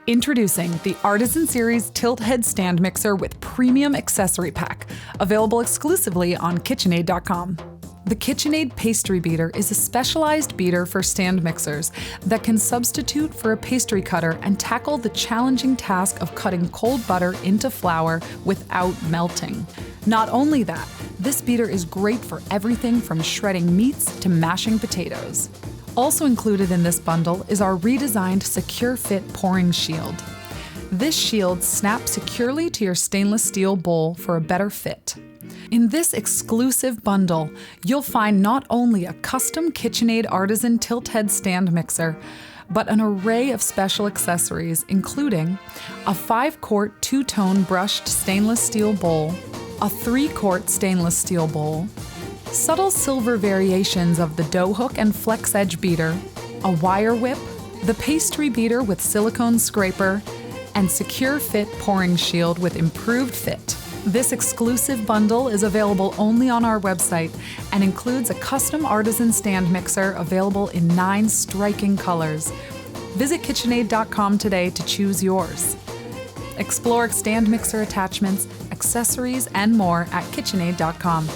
Introducing the Artisan Series Tilt Head Stand Mixer with Premium Accessory Pack, available exclusively on KitchenAid.com. The KitchenAid Pastry Beater is a specialized beater for stand mixers that can substitute for a pastry cutter and tackle the challenging task of cutting cold butter into flour without melting. Not only that, this beater is great for everything from shredding meats to mashing potatoes. Also included in this bundle is our redesigned Secure Fit pouring shield. This shield snaps securely to your stainless steel bowl for a better fit. In this exclusive bundle, you'll find not only a custom KitchenAid Artisan tilt head stand mixer, but an array of special accessories, including a 5-quart 2-tone brushed stainless steel bowl, a 3-quart stainless steel bowl, subtle silver variations of the dough hook and flex edge beater, a wire whip, the pastry beater with silicone scraper, and Secure Fit pouring shield with improved fit. This exclusive bundle is available only on our website and includes a custom Artisan stand mixer available in 9 striking colors. Visit KitchenAid.com today to choose yours. Explore stand mixer attachments, accessories, and more at KitchenAid.com.